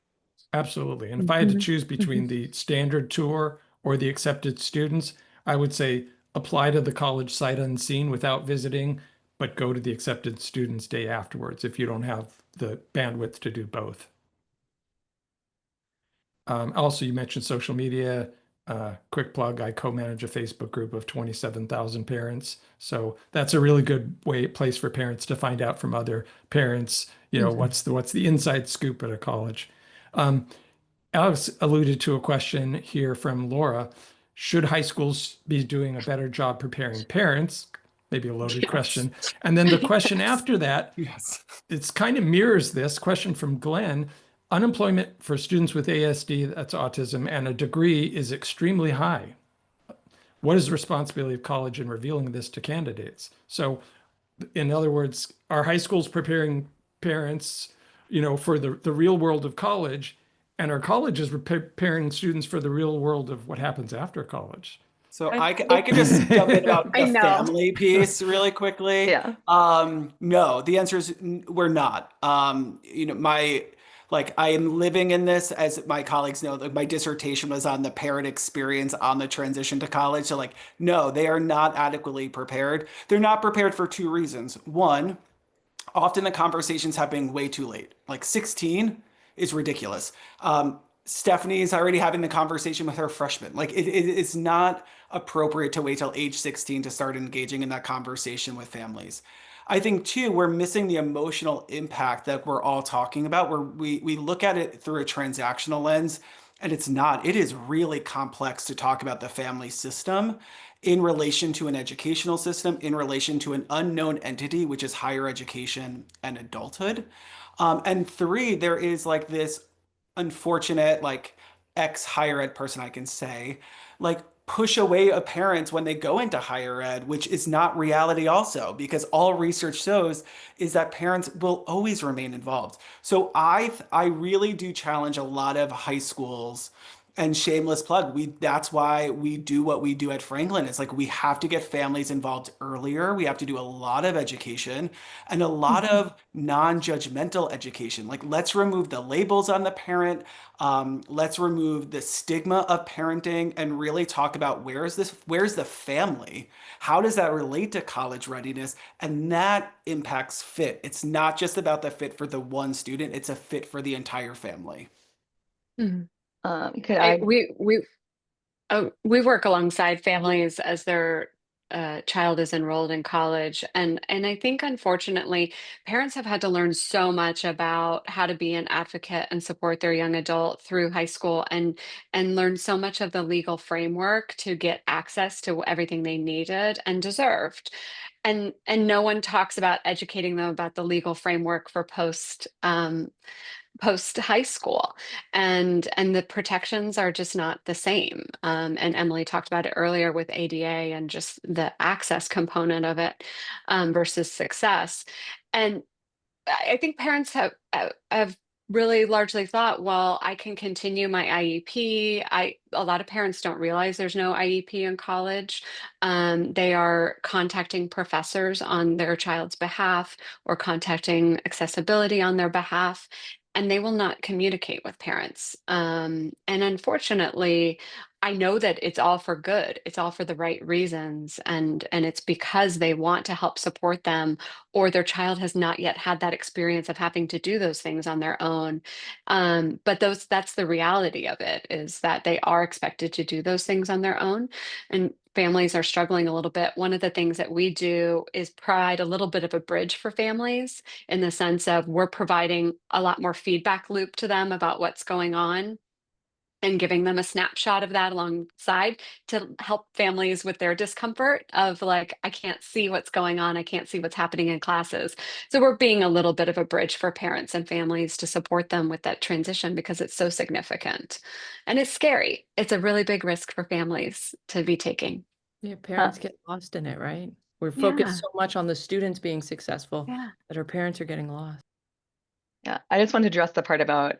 Absolutely. And if I had to choose between the standard tour or the accepted students, I would say apply to the college sight unseen without visiting, but go to the accepted students day afterwards if you don't have the bandwidth to do both. Also, you mentioned social media. Quick plug, I co-manage a Facebook group of 27,000 parents. So that's a really good place for parents to find out from other parents, what's the inside scoop at a college. Alex alluded to a question here from Laura. Should high schools be doing a better job preparing parents? Maybe a loaded question. And then the question after that, Yes. it's kind of mirrors this question from Glenn. Unemployment for students with ASD, that's autism, and a degree is extremely high. What is the responsibility of college in revealing this to candidates? So, in other words, are high schools preparing parents, for the real world of college, and are colleges preparing students for the real world of what happens after college? So I could just jump in about I the know. family piece really quickly. Yeah. No, the answer is we're not. I am living in this, as my colleagues know, like my dissertation was on the parent experience on the transition to college. So no, they are not adequately prepared. They're not prepared for two reasons. One, often the conversation's happening way too late. Like 16 is ridiculous. Stephanie is already having the conversation with her freshman. Like it is not appropriate to wait till age 16 to start engaging in that conversation with families. I think too, we're missing the emotional impact that we're all talking about, where we look at it through a transactional lens, and it's not. It is really complex to talk about the family system in relation to an educational system, in relation to an unknown entity, which is higher education and adulthood. And three, there is like this unfortunate, like ex higher ed person, I can say, like push away a parents when they go into higher ed, which is not reality also, because all research shows is that parents will always remain involved. So I really do challenge a lot of high schools, and shameless plug, that's why we do what we do at Franklin. It's like we have to get families involved earlier. We have to do a lot of education and a lot of non-judgmental education. Like let's remove the labels on the parent. Let's remove the stigma of parenting and really talk about where's the family? How does that relate to college readiness? And that impacts fit. It's not just about the fit for the one student, it's a fit for the entire family. Mhm. Could I? We work alongside families as their child is enrolled in college, and I think unfortunately parents have had to learn so much about how to be an advocate and support their young adult through high school, and learn so much of the legal framework to get access to everything they needed and deserved. And no one talks about educating them about the legal framework for post high school, and the protections are just not the same. And Emily talked about it earlier with ADA and just the access component of it, versus success. And I think parents have really largely thought, well, I can continue my IEP. A lot of parents don't realize there's no IEP in college. They are contacting professors on their child's behalf or contacting accessibility on their behalf, and they will not communicate with parents. And unfortunately, I know that it's all for good. It's all for the right reasons, and it's because they want to help support them, or their child has not yet had that experience of having to do those things on their own. But that's the reality of it, is that they are expected to do those things on their own, and families are struggling a little bit. One of the things that we do is provide a little bit of a bridge for families, in the sense of we're providing a lot more feedback loop to them about what's going on, and giving them a snapshot of that alongside, to help families with their discomfort of like, I can't see what's going on. I can't see what's happening in classes. So we're being a little bit of a bridge for parents and families to support them with that transition, because it's so significant and it's scary. It's a really big risk for families to be taking. Yeah, parents get lost in it, right? We're Yeah. focused so much on the students being successful Yeah. that our parents are getting lost. Yeah, I just want to address the part about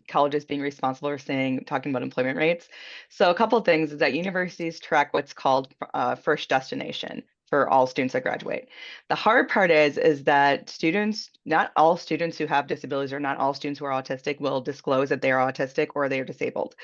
colleges being responsible for talking about employment rates. So a couple of things is that universities track what's called first destination for all students that graduate. The hard part is that students, not all students who have disabilities or not all students who are autistic will disclose that they are autistic or they are disabled.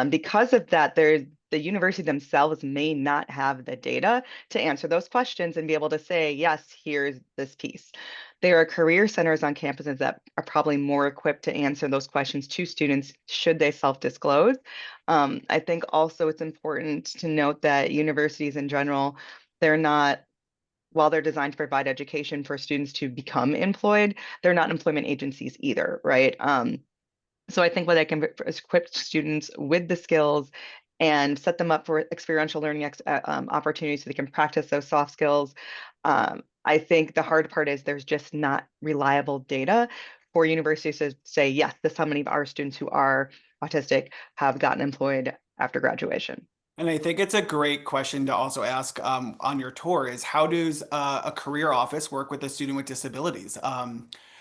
Because of that, the university themselves may not have the data to answer those questions and be able to say, yes, here's this piece. There are career centers on campuses that are probably more equipped to answer those questions to students should they self-disclose. I think also it's important to note that universities in general, they're not, while they're designed to provide education for students to become employed, they're not employment agencies either, right? So I think when they can equip students with the skills and set them up for experiential learning opportunities so they can practice those soft skills. I think the hard part is there's just not reliable data for universities to say, yes, this is how many of our students who are autistic have gotten employed after graduation. And I think it's a great question to also ask on your tour is how does a career office work with a student with disabilities?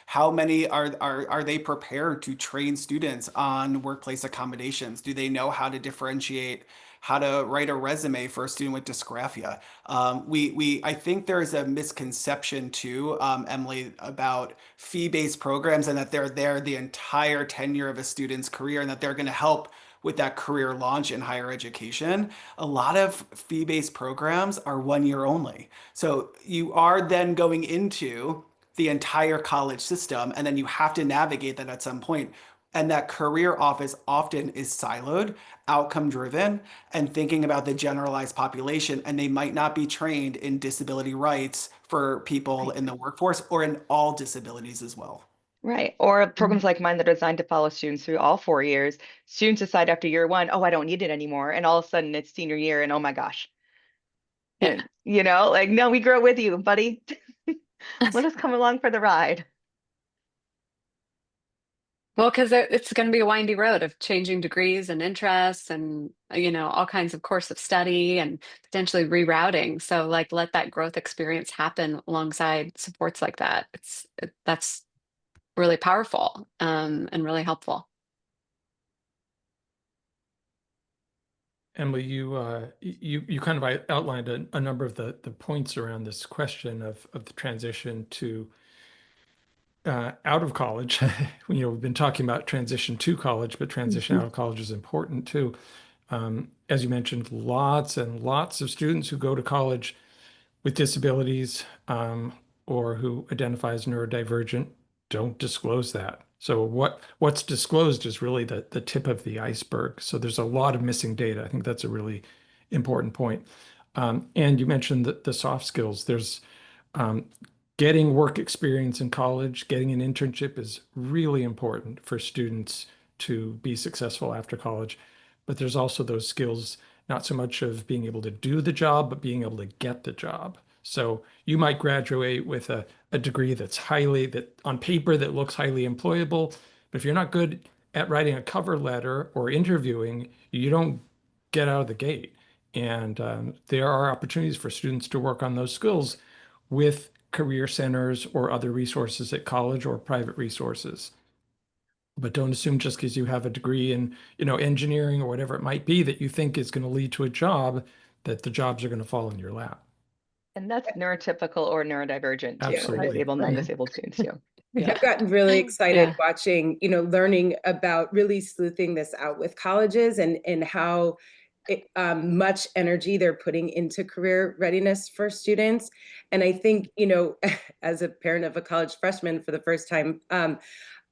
How many are they prepared to train students on workplace accommodations? Do they know how to differentiate, how to write a resume for a student with dysgraphia? I think there is a misconception too, Emily, about fee-based programs and that they're there the entire tenure of a student's career and that they're going to help with that career launch in higher education. A lot of fee-based programs are 1 year only. So you are then going into the entire college system, and then you have to navigate that at some point. And that career office often is siloed, outcome driven, and thinking about the generalized population. And they might not be trained in disability rights for people in the workforce or in all disabilities as well. Right. Or programs like mine that are designed to follow students through all 4 years. Students decide after year one, oh, I don't need it anymore. And all of a sudden it's senior year and oh my gosh. Yeah. And, like, no, we grow with you, buddy. Let us come along for the ride. Well, because it's going to be a windy road of changing degrees and interests and, all kinds of course of study and potentially rerouting. So like let that growth experience happen alongside supports like that. That's really powerful and really helpful. Emily, you kind of outlined a number of the points around this question of the transition to out of college. We've been talking about transition to college, but transition out of college is important too. As you mentioned, lots and lots of students who go to college with disabilities or who identify as neurodivergent don't disclose that. So what's disclosed is really the tip of the iceberg. So there's a lot of missing data. I think that's a really important point. And you mentioned the soft skills. There's um, getting work experience in college, getting an internship is really important for students to be successful after college. But there's also those skills, not so much of being able to do the job, but being able to get the job. So you might graduate with a degree that on paper that looks highly employable, but if you're not good at writing a cover letter or interviewing, you don't get out of the gate. And there are opportunities for students to work on those skills with career centers or other resources at college or private resources. But don't assume just because you have a degree in, engineering or whatever it might be that you think is going to lead to a job, that the jobs are going to fall in your lap. And that's neurotypical or neurodivergent too, Absolutely. disabled, non-disabled students too. I've gotten really excited Yeah. watching, learning about really sleuthing this out with colleges and how much energy they're putting into career readiness for students. And I think, as a parent of a college freshman for the first time,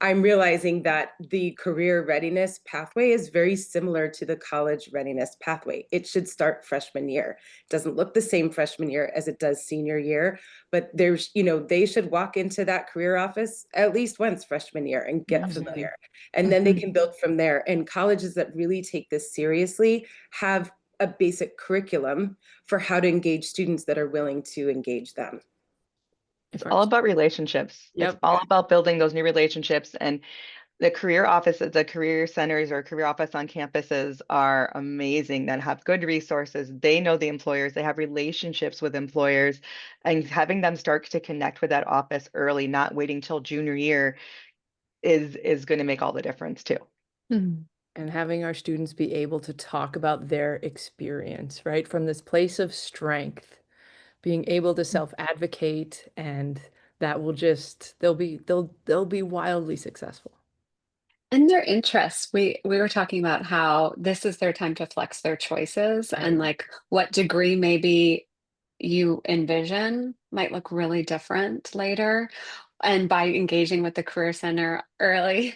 I'm realizing that the career readiness pathway is very similar to the college readiness pathway. It should start freshman year. It doesn't look the same freshman year as it does senior year, but there's, they should walk into that career office at least once freshman year and get familiar. And then they can build from there. And colleges that really take this seriously have a basic curriculum for how to engage students that are willing to engage them. It's all about relationships. Yep. It's all about building those new relationships. And the career offices, the career centers or career office on campuses are amazing that have good resources. They know the employers, they have relationships with employers, and having them start to connect with that office early, not waiting till junior year is going to make all the difference too. And having our students be able to talk about their experience, right? From this place of strength, being able to self-advocate, and that will just, they'll be wildly successful. And their interests. We were talking about how this is their time to flex their choices and like what degree maybe you envision might look really different later. And by engaging with the Career Center early,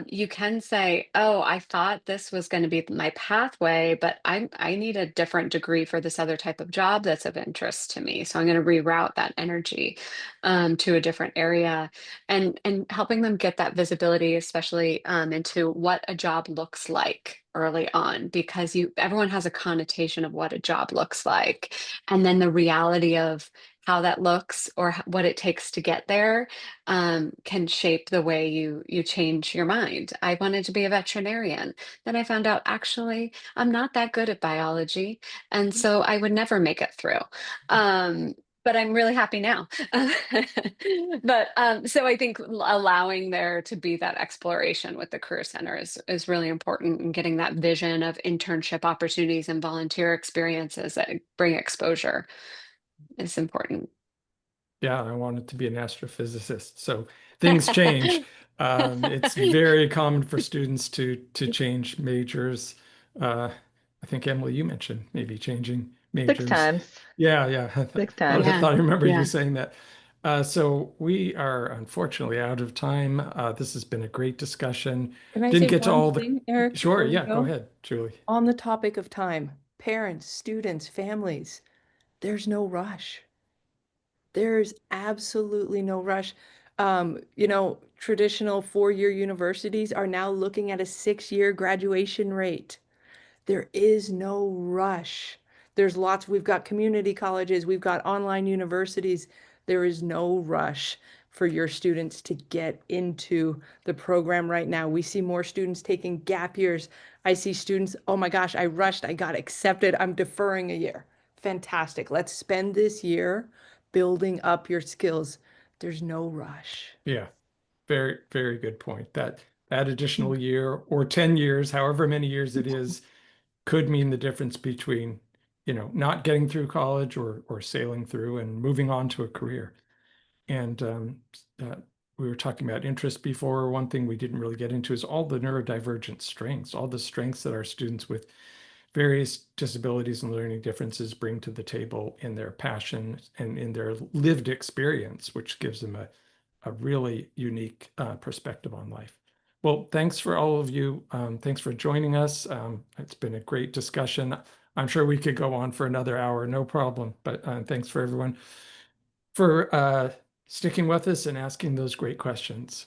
you can say, oh, I thought this was going to be my pathway, but I need a different degree for this other type of job that's of interest to me. So I'm going to reroute that energy to a different area and helping them get that visibility, especially into what a job looks like early on, because everyone has a connotation of what a job looks like. And then the reality of how that looks or what it takes to get there can shape the way you change your mind. I wanted to be a veterinarian. Then I found out actually I'm not that good at biology, and so I would never make it through. But I'm really happy now. But so I think allowing there to be that exploration with the Career Center is really important, and getting that vision of internship opportunities and volunteer experiences that bring exposure is important. Yeah, I wanted to be an astrophysicist. So things change. It's very common for students to change majors. I think Emily, you mentioned maybe changing majors. 6 times. Yeah. 6 I times. thought I remember Yeah. you saying that. So we are unfortunately out of time. This has been a great discussion. Can I Didn't say get to one all the, thing, Eric, sure, before we yeah, go go? ahead, Julie. On the topic of time, parents, students, families, there's no rush. There's absolutely no rush. Traditional four-year universities are now looking at a six-year graduation rate. There is no rush. There's lots, we've got community colleges, we've got online universities. There is no rush for your students to get into the program right now. We see more students taking gap years. I see students, oh my gosh, I rushed, I got accepted, I'm deferring a year. Fantastic. Let's spend this year building up your skills. There's no rush. Yeah, very, very good point. That additional year or 10 years, however many years it is, could mean the difference between, not getting through college or sailing through and moving on to a career. And uh, we were talking about interest before. One thing we didn't really get into is all the neurodivergent strengths, all the strengths that our students with various disabilities and learning differences bring to the table in their passion and in their lived experience, which gives them a really unique perspective on life. Well, thanks for all of you. Thanks for joining us. It's been a great discussion. I'm sure we could go on for another hour, no problem. But thanks for everyone for sticking with us and asking those great questions.